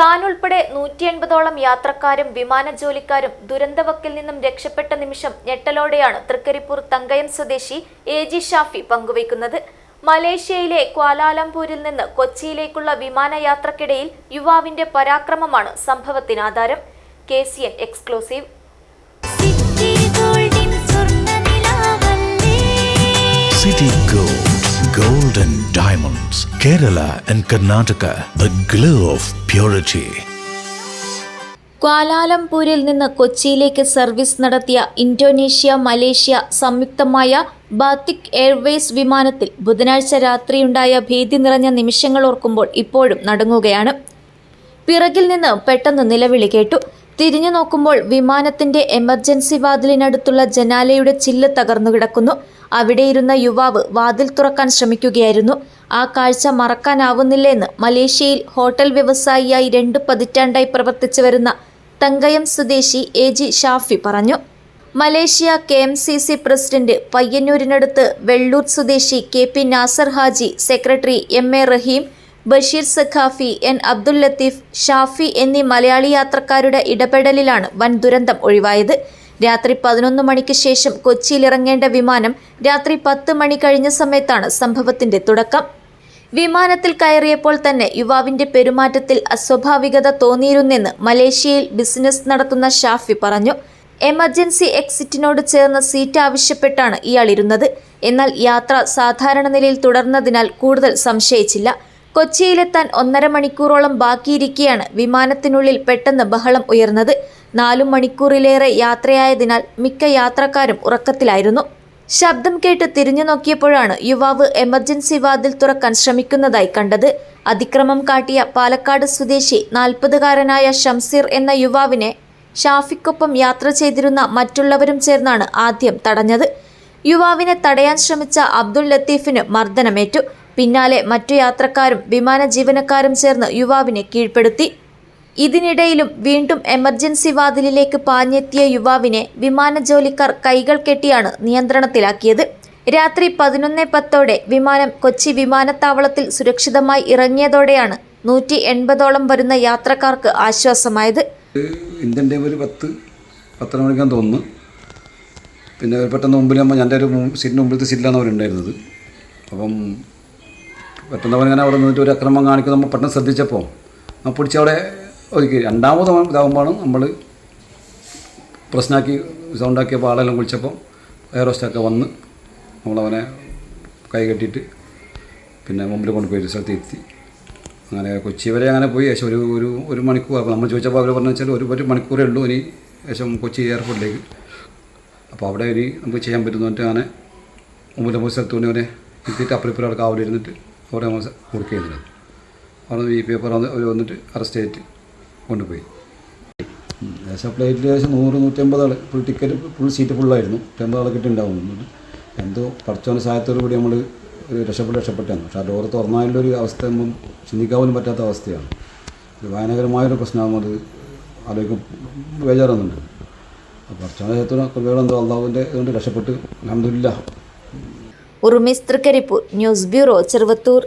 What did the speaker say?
താനുൾപ്പെടെ 180ഓളം യാത്രക്കാരും വിമാന ജോലിക്കാരും ദുരന്തവക്കിൽ നിന്നും രക്ഷപ്പെട്ട നിമിഷം ഞെട്ടലോടെയാണ് തൃക്കരിപ്പൂർ തങ്കയം സ്വദേശി AG ഷാഫി പങ്കുവയ്ക്കുന്നത്. മലേഷ്യയിലെ ക്വാലാലംപൂരിൽ നിന്ന് കൊച്ചിയിലേക്കുള്ള വിമാനയാത്രക്കിടയിൽ യുവാവിന്റെ പരാക്രമമാണ് സംഭവത്തിനാധാരം. KCN exclusive. City Gold and Diamonds, Kerala and Karnataka, the glow of purity. ക്വാലാലംപൂരിൽ നിന്ന് കൊച്ചിയിലേക്ക് സർവീസ് നടത്തിയ ഇന്തോനേഷ്യ, മലേഷ്യ സംയുക്തമായ ബാത്തിക് എയർവേസ് വിമാനത്തിൽ ബുധനാഴ്ച രാത്രിയുണ്ടായ ഭീതി നിറഞ്ഞ നിമിഷങ്ങൾ ഓർക്കുമ്പോൾ ഇപ്പോഴും നടുങ്ങുകയാണ്. പിറകിൽ നിന്ന് പെട്ടെന്ന് നിലവിളി കേട്ടു. തിരിഞ്ഞു നോക്കുമ്പോൾ വിമാനത്തിന്റെ എമർജൻസി വാതിലിനടുത്തുള്ള ജനാലയുടെ ചില്ല് തകർന്നു കിടക്കുന്നു. അവിടെയിരുന്ന യുവാവ് വാതിൽ തുറക്കാൻ ശ്രമിക്കുകയായിരുന്നു. ആ കാഴ്ച മറക്കാനാവുന്നില്ലെന്ന് മലേഷ്യയിൽ ഹോട്ടൽ വ്യവസായിയായി 2 പതിറ്റാണ്ടായി പ്രവർത്തിച്ചു വരുന്ന തങ്കയം സ്വദേശി AG ഷാഫി പറഞ്ഞു. മലേഷ്യ KMCC പ്രസിഡന്റ്, പയ്യന്നൂരിനടുത്ത് വെള്ളൂർ സ്വദേശി KP Nasar Haji, secretary MA Rahim, Basheer Saqafi, N Abdul Latheef, Shafi എന്നീ മലയാളി യാത്രക്കാരുടെ ഇടപെടലിലാണ് വൻ ദുരന്തം ഒഴിവായത്. രാത്രി 11 മണിക്ക് ശേഷം കൊച്ചിയിലിറങ്ങേണ്ട വിമാനം രാത്രി 10 മണി കഴിഞ്ഞ സമയത്താണ് സംഭവത്തിന്റെ തുടക്കം. വിമാനത്തിൽ കയറിയപ്പോൾ തന്നെ യുവാവിന്റെ പെരുമാറ്റത്തിൽ അസ്വാഭാവികത തോന്നിയിരുന്നെന്ന് മലേഷ്യയിൽ ബിസിനസ് നടത്തുന്ന ഷാഫി പറഞ്ഞു. എമർജൻസി എക്സിറ്റിനോട് ചേർന്ന് സീറ്റ് ആവശ്യപ്പെട്ടാണ് ഇയാൾ ഇരുന്നത്. എന്നാൽ യാത്ര സാധാരണ നിലയിൽ തുടർന്നതിനാൽ കൂടുതൽ സംശയിച്ചില്ല. കൊച്ചിയിലെത്താൻ 1.5 മണിക്കൂറോളം ബാക്കിയിരിക്കെയാണ് വിമാനത്തിനുള്ളിൽ പെട്ടെന്ന് ബഹളം ഉയർന്നത്. 4 മണിക്കൂറിലേറെ യാത്രയായതിനാൽ മിക്ക യാത്രക്കാരും ഉറക്കത്തിലായിരുന്നു. ശബ്ദം കേട്ട് തിരിഞ്ഞു നോക്കിയപ്പോഴാണ് യുവാവ് എമർജൻസി വാതിൽ തുറക്കാൻ ശ്രമിക്കുന്നതായി കണ്ടത്. അതിക്രമം കാട്ടിയ പാലക്കാട് സ്വദേശി 40-കാരനായ ഷംസീർ എന്ന യുവാവിനെ ഷാഫിക്കൊപ്പം യാത്ര ചെയ്തിരുന്ന മറ്റുള്ളവരും ചേർന്നാണ് ആദ്യം തടഞ്ഞത്. യുവാവിനെ തടയാൻ ശ്രമിച്ച അബ്ദുൽ ലത്തീഫിന് മർദ്ദനമേറ്റു. പിന്നാലെ മറ്റു യാത്രക്കാരും വിമാന ജീവനക്കാരും ചേർന്ന് യുവാവിനെ കീഴ്പ്പെടുത്തി. ഇതിനിടയിലും വീണ്ടും എമർജൻസി വാതിലിലേക്ക് പാഞ്ഞെത്തിയ യുവാവിനെ വിമാന ജോലിക്കാർ കൈകൾ കെട്ടിയാണ് നിയന്ത്രണത്തിലാക്കിയത്. രാത്രി 11:10 വിമാനം കൊച്ചി വിമാനത്താവളത്തിൽ സുരക്ഷിതമായി ഇറങ്ങിയതോടെയാണ് 180ഓളം വരുന്ന യാത്രക്കാർക്ക് ആശ്വാസമായത്. ഇന്ത്യൻ ടൈം ഒരു 10 മണിക്കാന്ന് തോന്നുന്നു. പിന്നെ പെട്ടെന്ന് മുമ്പിൽ എൻ്റെ ഒരു സീറ്റിന് മുമ്പിലത്തെ സീറ്റിലാണ് അവരുണ്ടായിരുന്നത്. അപ്പം പെട്ടെന്ന് അവരിങ്ങനെ അവിടെ നിന്നിട്ട് ഒരു അക്രമം കാണിക്കുന്നത് നമ്മൾ പെട്ടെന്ന് ശ്രദ്ധിച്ചപ്പോൾ നമ്മൾ പിടിച്ച് അവിടെ ഒതുക്കി. രണ്ടാമത് ഇതാകുമ്പോഴാണ് നമ്മൾ പ്രശ്നമാക്കി സൗണ്ടാക്കിയപ്പോൾ ആളെല്ലാം വിളിച്ചപ്പോൾ എയർ ഹോസ്റ്റൊക്കെ വന്ന് നമ്മളവനെ കൈ കെട്ടിയിട്ട് പിന്നെ മുമ്പിൽ കൊണ്ടുപോയി സ്ഥലത്ത് എത്തി. അങ്ങനെ കൊച്ചി വരെ അങ്ങനെ പോയി. ഏകദേശം ഒരു മണിക്കൂർ. അപ്പോൾ നമ്മൾ ചോദിച്ചപ്പോൾ അവർ പറഞ്ഞു വെച്ചാൽ ഒരു മണിക്കൂറേ ഉള്ളൂ ഇനി ഏകദേശം കൊച്ചി എയർപോർട്ടിലേക്ക്. അപ്പോൾ അവിടെ ഇനി നമുക്ക് ചെയ്യാൻ പറ്റുന്നിട്ട് അങ്ങനെ മുമ്പിൽ പോയി സ്ഥലത്ത് കൊണ്ട് അവനെ എത്തിയിട്ട് അപ്പുറം അവിടെ കാവലിരുന്നിട്ട് അവിടെ നമ്മൾ കൊടുക്കുക ചെയ്തിരുന്നത്. അവിടെ ഈ പേപ്പർ അവർ വന്നിട്ട് അറസ്റ്റ് ചെയ്തിട്ട് കൊണ്ടുപോയി. ഏകദേശം ഫ്ലൈറ്റിൽ ഏകദേശം 100-150 ആൾ ഫുൾ ടിക്കറ്റ് ഫുൾ സീറ്റ് ഫുള്ളായിരുന്നു. 150 ആൾ കിട്ടുന്നുണ്ടാവുന്നു. എന്തോ പഠിച്ചവൻ്റെ സഹായത്തോടു കൂടി നമ്മൾ ഒരു രക്ഷപ്പെട്ടാണ്. പക്ഷേ ആ ഡോറ് തുറന്നാലുള്ള ഒരു അവസ്ഥ ഒന്നും ചിന്തിക്കാൻ പോലും പറ്റാത്ത അവസ്ഥയാണ്. ഒരു ഭയാനകരമായൊരു പ്രശ്നമാകും. അത് ആലോചിക്കും ബേജാറൊന്നുണ്ട്. അപ്പോൾ പഠിച്ചവൻ്റെ സഹായത്തോടെ എന്തോ അള്ളാഹുവിൻ്റെ ഇതുകൊണ്ട് രക്ഷപ്പെട്ട് അൽഹംദുലില്ലാഹ്. ഉറുമീസ്, തൃക്കരിപ്പൂർ ന്യൂസ് ബ്യൂറോ, ചെറുവത്തൂർ.